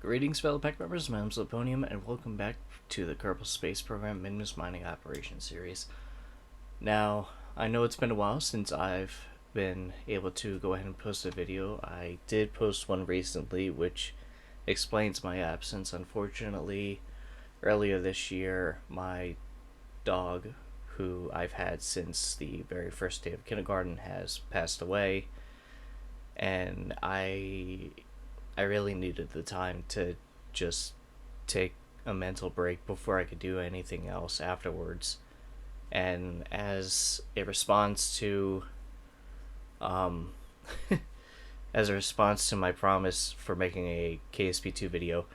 Greetings, fellow pack members. My name's Laponium, and welcome back to the Kerbal Space Program Minmus Mining Operation series. Now, I know it's been a while since I've been able to go ahead and post a video. I did post one recently, which explains my absence. Unfortunately, earlier this year, my dog, who I've had since the very first day of kindergarten, has passed away, and I really needed the time to just take a mental break before I could do anything else afterwards. And as a response to as a response to my promise for making a KSP2 video,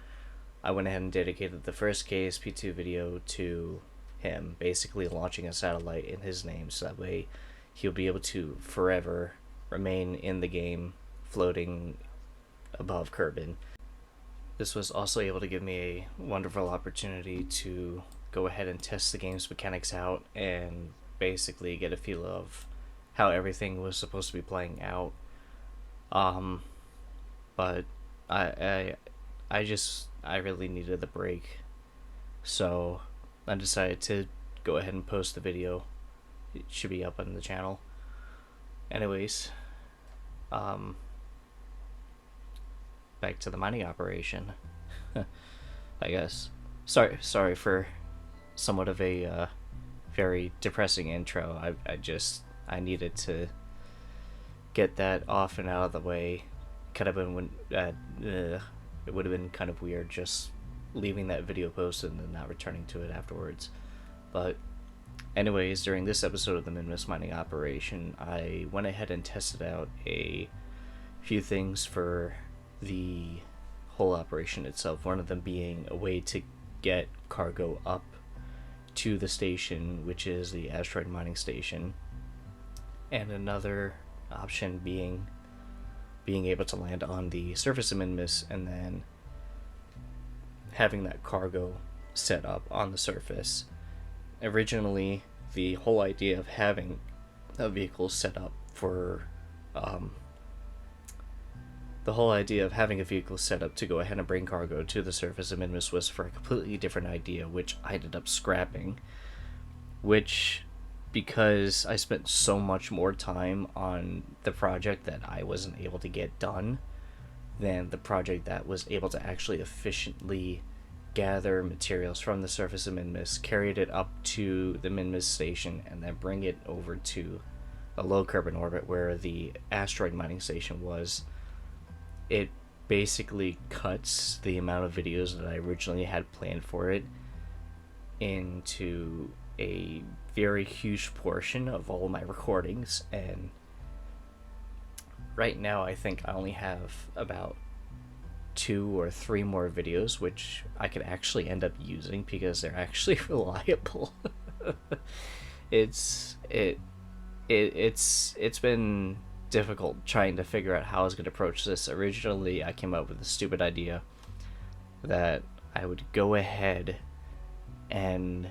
I went ahead and dedicated the first KSP2 video to him, basically launching a satellite in his name, so that way he'll be able to forever remain in the game, floating above Kerbin. This was also able to give me a wonderful opportunity to go ahead and test the game's mechanics out and basically get a feel of how everything was supposed to be playing out. But I really needed the break, so I decided to go ahead and post the video. It should be up on the channel. Anyways, back to the mining operation. I guess. Sorry for somewhat of a very depressing intro. I needed to get that off and out of the way. Could have been it would have been kind of weird just leaving that video posted and then not returning to it afterwards. But anyways, during this episode of the Minmus Mining Operation, I went ahead and tested out a few things for the whole operation itself. One of them being a way to get cargo up to the station, which is the Asteroid mining station, and another option being able to land on the surface of Minmus and then having that cargo set up on the surface. Originally, the whole idea of having a vehicle set up for to go ahead and bring cargo to the surface of Minmus was for a completely different idea, which I ended up scrapping. Which, because I spent so much more time on the project that I wasn't able to get done than the project that was able to actually efficiently gather materials from the surface of Minmus, carried it up to the Minmus station, and then bring it over to a low Kerbin orbit where the Asteroid mining station was. It basically cuts the amount of videos that I originally had planned for it into a very huge portion of all my recordings, and right now I think I only have about 2 or 3 more videos which I could actually end up using because they're actually reliable. It's been difficult trying to figure out how I was going to approach this. Originally, I came up with a stupid idea that I would go ahead and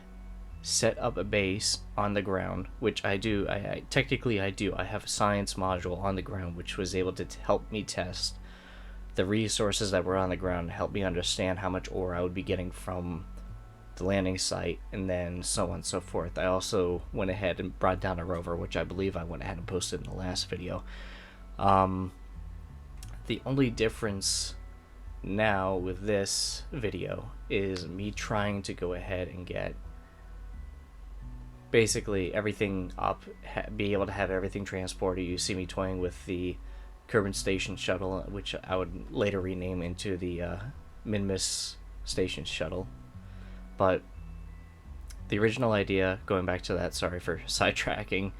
set up a base on the ground, which I do. I do. I have a science module on the ground which was able to help me test the resources that were on the ground, help me understand how much ore I would be getting from the landing site, and then so on and so forth. I also went ahead and brought down a rover, which I believe I went ahead and posted in the last video. The only difference now with this video is me trying to go ahead and get basically everything up, be able to have everything transported. You see me toying with the Kerbal Station shuttle, which I would later rename into the Minmus Station shuttle. But the original idea, going back to that, sorry for sidetracking,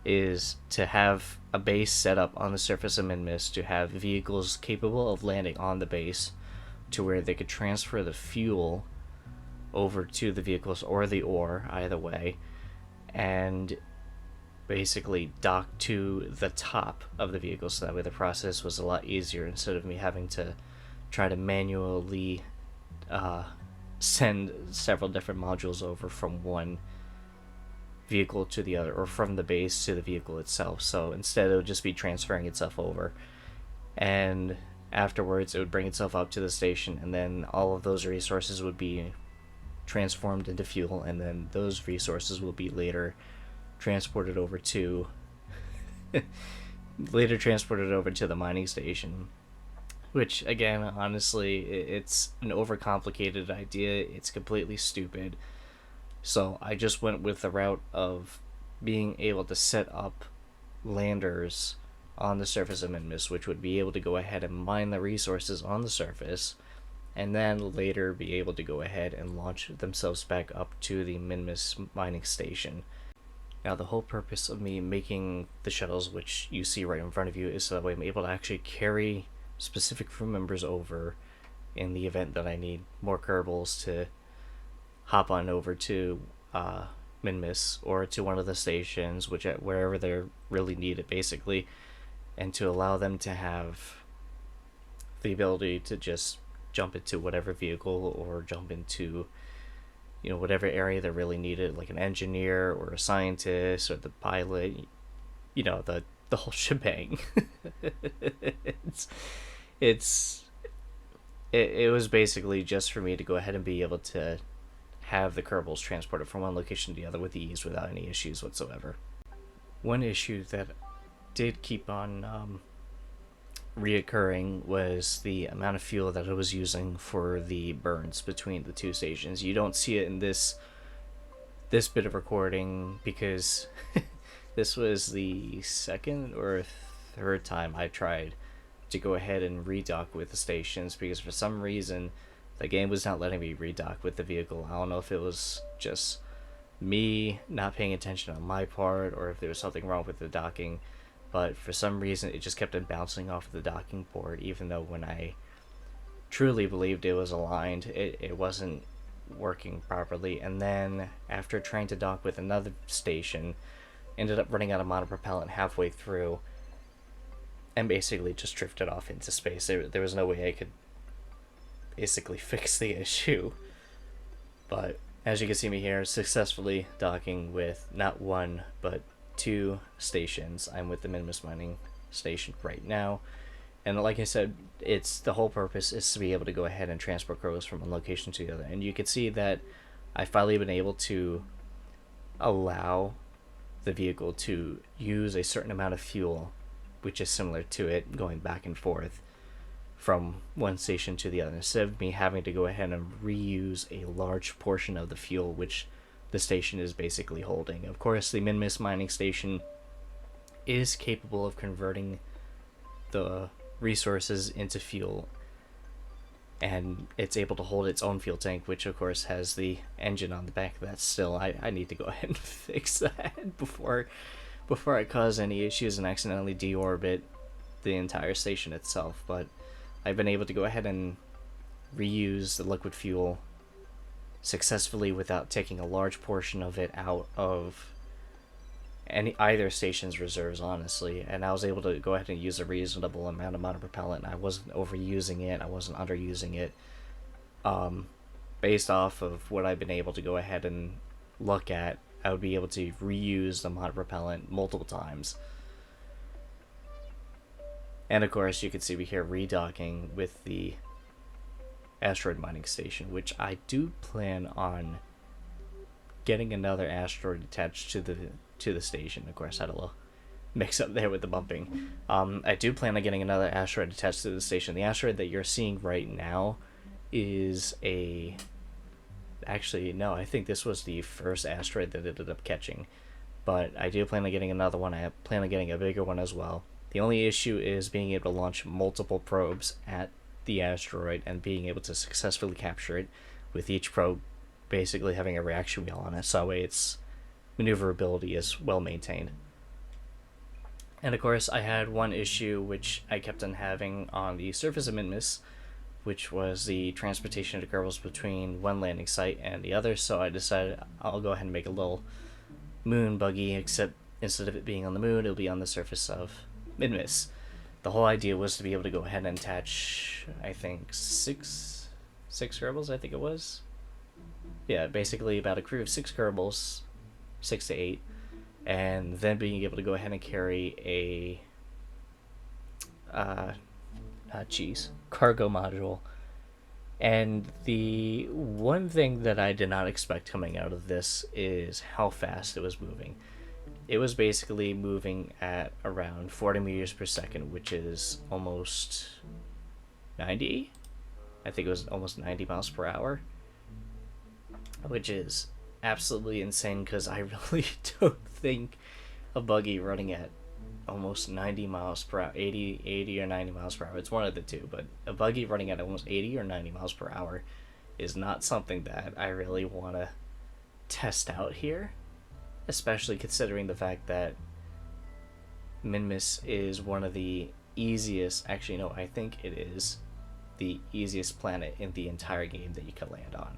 is to have a base set up on the surface of Minmus, to have vehicles capable of landing on the base to where they could transfer the fuel over to the vehicles or the ore, either way, and basically dock to the top of the vehicle, so that way the process was a lot easier instead of me having to try to manually send several different modules over from one vehicle to the other, or from the base to the vehicle itself. So instead it would just be transferring itself over. And afterwards it would bring itself up to the station, and then all of those resources would be transformed into fuel, and then those resources will be later transported over to the mining station. Which, again, honestly, it's an overcomplicated idea. It's completely stupid. So I just went with the route of being able to set up landers on the surface of Minmus, which would be able to go ahead and mine the resources on the surface, and then later be able to go ahead and launch themselves back up to the Minmus Mining Station. Now, the whole purpose of me making the shuttles, which you see right in front of you, is so that way I'm able to actually carry specific crew members over in the event that I need more Kerbals to hop on over to Minmus or to one of the stations, wherever they're really needed, basically, and to allow them to have the ability to just jump into whatever vehicle or jump into whatever area they're really needed, like an engineer or a scientist or the pilot, the whole shebang. it was basically just for me to go ahead and be able to have the Kerbals transported from one location to the other with ease without any issues whatsoever. One issue that did keep on reoccurring was the amount of fuel that I was using for the burns between the two stations. You don't see it in this bit of recording because this was the second or third time I tried to go ahead and redock with the stations, because for some reason the game was not letting me redock with the vehicle. I don't know if it was just me not paying attention on my part or if there was something wrong with the docking, but for some reason it just kept on bouncing off the docking board, even though when I truly believed it was aligned, it wasn't working properly. And then after trying to dock with another station, ended up running out of monopropellant halfway through and basically just drifted off into space. There was no way I could basically fix the issue. But as you can see me here, successfully docking with not one but two stations. I'm with the Minmus Mining Station right now, and like I said, it's the whole purpose is to be able to go ahead and transport cargoes from one location to the other. And you can see that I've finally been able to allow the vehicle to use a certain amount of fuel, which is similar to it going back and forth from one station to the other, instead of me having to go ahead and reuse a large portion of the fuel which the station is basically holding. Of course, the Minmus Mining Station is capable of converting the resources into fuel, and it's able to hold its own fuel tank, which of course has the engine on the back of that still. I need to go ahead and fix that before I cause any issues and accidentally deorbit the entire station itself. But I've been able to go ahead and reuse the liquid fuel successfully without taking a large portion of it out of either station's reserves, honestly. And I was able to go ahead and use a reasonable amount of monopropellant. I wasn't overusing it, I wasn't underusing it. Based off of what I've been able to go ahead and look at, I would be able to reuse the monopropellant multiple times. And of course, you can see me here redocking with the Asteroid mining station, which I do plan on getting another asteroid attached to the station. Of course, I had a little mix up there with the bumping. I do plan on getting another asteroid attached to the station. The asteroid that you're seeing right now is actually, no, I think this was the first asteroid that it ended up catching. But I do plan on getting another one. I plan on getting a bigger one as well. The only issue is being able to launch multiple probes at the asteroid and being able to successfully capture it, with each probe basically having a reaction wheel on it, so that way its maneuverability is well maintained. And of course, I had one issue which I kept on having on the surface of Minmus, which was the transportation of Kerbals between one landing site and the other, so I decided I'll go ahead and make a little moon buggy, except instead of it being on the moon, it'll be on the surface of Minmus. The whole idea was to be able to go ahead and attach, I think, six Kerbals, I think it was. Yeah, basically about a crew of 6 Kerbals, 6 to 8, and then being able to go ahead and carry a cargo module. And the one thing that I did not expect coming out of this is how fast it was moving. It was basically moving at around 40 meters per second, which is almost 90. I think it was almost 90 miles per hour, which is absolutely insane because I really don't think a buggy running at almost 90 miles per hour, 80 or 90 miles per hour, it's one of the two, but a buggy running at almost 80 or 90 miles per hour is not something that I really want to test out here, especially considering the fact that Minmus is one of the easiest, actually no, I think it is the easiest planet in the entire game that you can land on,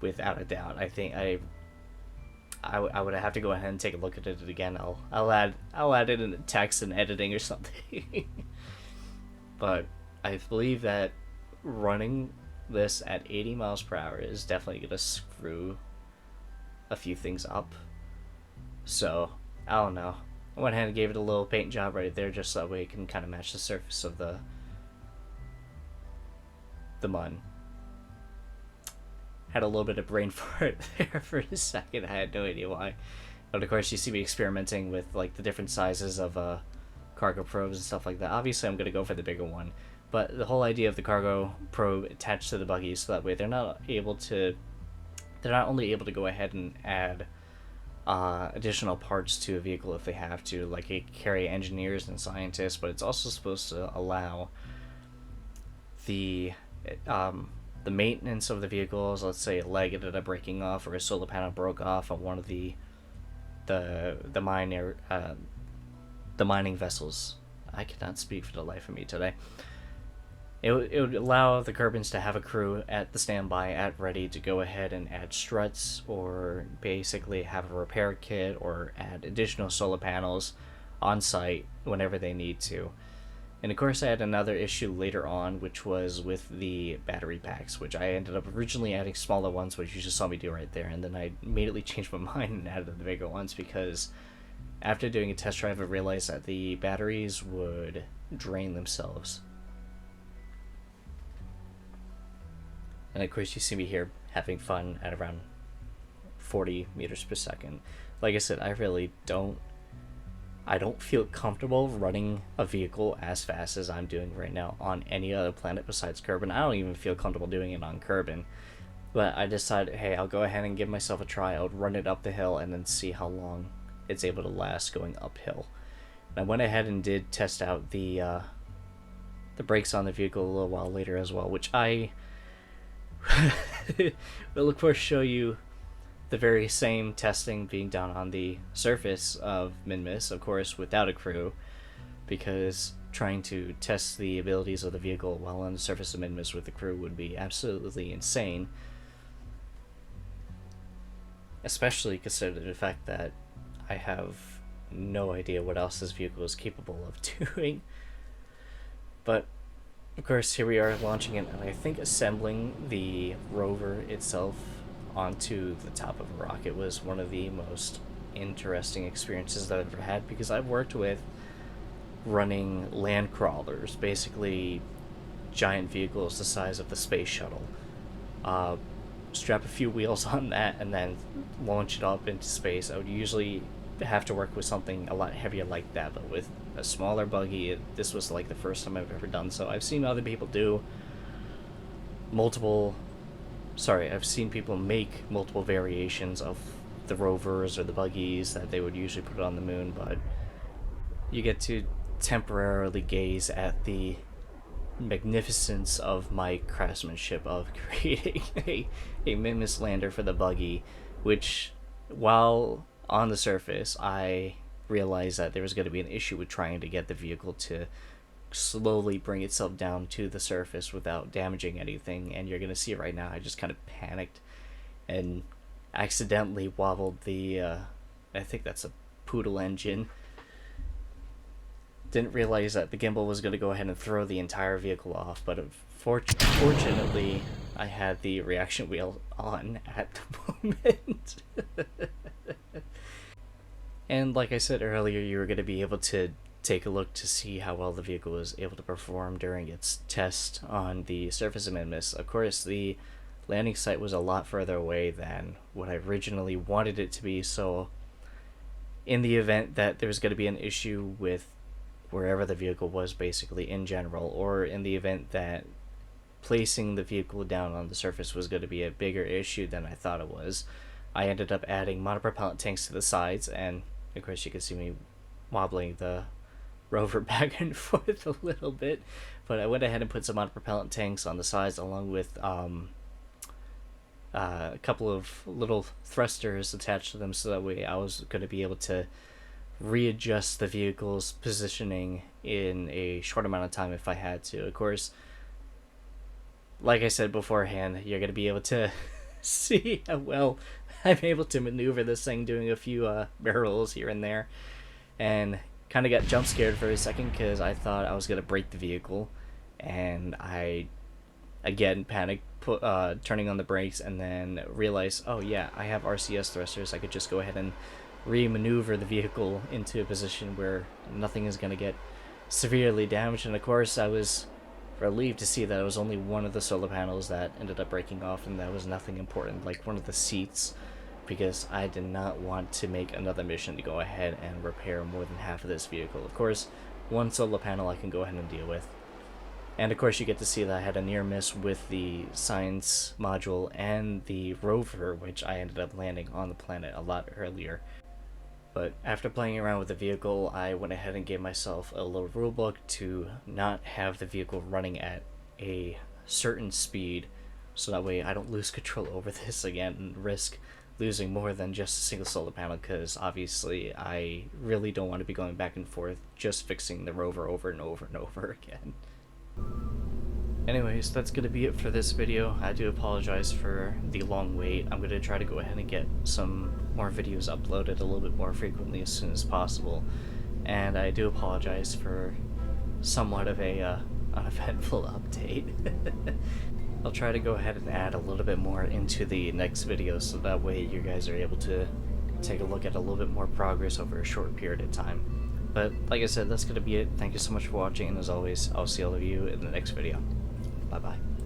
without a doubt. I think I would have to go ahead and take a look at it again. I'll add it in the text and editing or something. But I believe that running this at 80 miles per hour is definitely gonna screw a few things up. So I don't know. I went ahead and gave it a little paint job right there, just so that way it can kind of match the surface of the mud. Had a little bit of brain fart there for a second. I had no idea why. But of course you see me experimenting with like the different sizes of cargo probes and stuff like that. Obviously I'm going to go for the bigger one. But the whole idea of the cargo probe attached to the buggy, so that way they're not only able to go ahead and add additional parts to a vehicle if they have to, like it carry engineers and scientists, but it's also supposed to allow the maintenance of the vehicles. Let's say a leg ended up breaking off, or a solar panel broke off on one of the mining vessels. I cannot speak for the life of me today. It would allow the Kerbals to have a crew at the standby, at ready to go ahead and add struts, or basically have a repair kit, or add additional solar panels on site whenever they need to. And of course I had another issue later on, which was with the battery packs, which I ended up originally adding smaller ones, which you just saw me do right there, and then I immediately changed my mind and added the bigger ones, because after doing a test drive I realized that the batteries would drain themselves. And of course you see me here having fun at around 40 meters per second. Like I said, I don't feel comfortable running a vehicle as fast as I'm doing right now on any other planet besides Kerbin. I don't even feel comfortable doing it on Kerbin. But I decided, hey, I'll go ahead and give myself a try. I'll run it up the hill and then see how long it's able to last going uphill. And I went ahead and did test out the brakes on the vehicle a little while later as well, which I will of course show you the very same testing being done on the surface of Minmus, of course without a crew, because trying to test the abilities of the vehicle while on the surface of Minmus with a crew would be absolutely insane, especially considering the fact that I have no idea what else this vehicle is capable of doing. But of course here we are launching it, and I think assembling the rover itself onto the top of a rocket was one of the most interesting experiences that I've ever had, because I've worked with running land crawlers, basically giant vehicles the size of the space shuttle, strap a few wheels on that and then launch it up into space. I would usually have to work with something a lot heavier like that, but with a smaller buggy, this was like the first time I've ever done so. I've seen other people do I've seen people make multiple variations of the rovers or the buggies that they would usually put on the moon, but you get to temporarily gaze at the magnificence of my craftsmanship of creating a Minmus lander for the buggy, which, while on the surface, I realized that there was going to be an issue with trying to get the vehicle to slowly bring itself down to the surface without damaging anything. And you're gonna see right now I just kind of panicked and accidentally wobbled the I think that's a Poodle engine. Didn't realize that the gimbal was going to go ahead and throw the entire vehicle off, but fortunately I had the reaction wheel on at the moment. And like I said earlier, you were going to be able to take a look to see how well the vehicle was able to perform during its test on the surface of Minmus. Of course, the landing site was a lot further away than what I originally wanted it to be, so in the event that there was going to be an issue with wherever the vehicle was basically in general, or in the event that placing the vehicle down on the surface was going to be a bigger issue than I thought it was, I ended up adding monopropellant tanks to the sides, and of course you can see me wobbling the rover back and forth a little bit, but I went ahead and put some monopropellant tanks on the sides along with a couple of little thrusters attached to them, so that way I was going to be able to readjust the vehicle's positioning in a short amount of time if I had to. Of course, like I said beforehand, you're going to be able to see how well I'm able to maneuver this thing, doing a few barrels here and there, and kind of got jump scared for a second because I thought I was going to break the vehicle, and I again panicked, turning on the brakes, and then realized, oh yeah, I have RCS thrusters. I could just go ahead and re-maneuver the vehicle into a position where nothing is going to get severely damaged. And of course I was relieved to see that it was only one of the solar panels that ended up breaking off, and that was nothing important, like one of the seats, because I did not want to make another mission to go ahead and repair more than half of this vehicle. Of course, one solar panel I can go ahead and deal with. And of course you get to see that I had a near miss with the science module and the rover, which I ended up landing on the planet a lot earlier. But after playing around with the vehicle, I went ahead and gave myself a little rulebook to not have the vehicle running at a certain speed, so that way I don't lose control over this again and risk losing more than just a single solar panel, because obviously I really don't want to be going back and forth just fixing the rover over and over and over again. Anyways, that's going to be it for this video. I do apologize for the long wait. I'm going to try to go ahead and get some more videos uploaded a little bit more frequently as soon as possible. And I do apologize for somewhat of a uneventful update. I'll try to go ahead and add a little bit more into the next video, so that way you guys are able to take a look at a little bit more progress over a short period of time. But like I said, that's going to be it. Thank you so much for watching, and as always, I'll see all of you in the next video. Bye-bye.